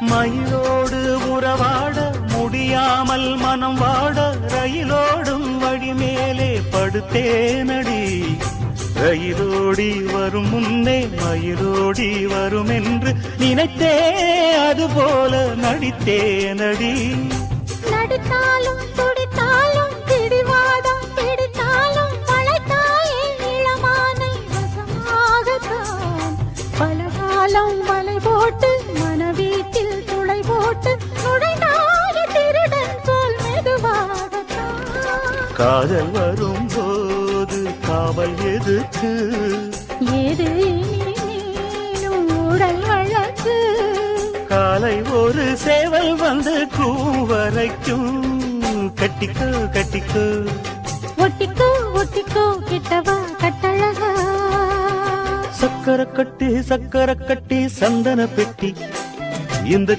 மயிலோடு உறவாட முடியாமல் மனம் வாட ரயிலோடும் வழி மேலே படுத்தேனடி. ரயிலோடி வரும் முன்னே மயிலோடி வரும் என்று நினைத்தே அதுபோல நடித்தேனடி. நடித்தாலும் துடித்தாலும் பிடிவாதம் பிடித்தாலும் மழைத்தாயே இளமானை வசமாகத்தான். பல காலம் வலை போட்டு மனவீட்டில் துளை போட்டு நுழைந்தாய திருடன் போல் மெதுவாகத்தான். காதல் வரும் போது காவல் எதுக்கு? ஏது நீனும் உடல் வழக்கு. காலை ஒரு சேவல் வந்து கூவரைக்கும். கட்டிக்கோ கட்டிக்கோ ஒட்டிக்கோ ஒட்டிக்கோ கிட்டவா கட்டழகா. சக்கர கட்டி சந்தன பெட்டி இந்த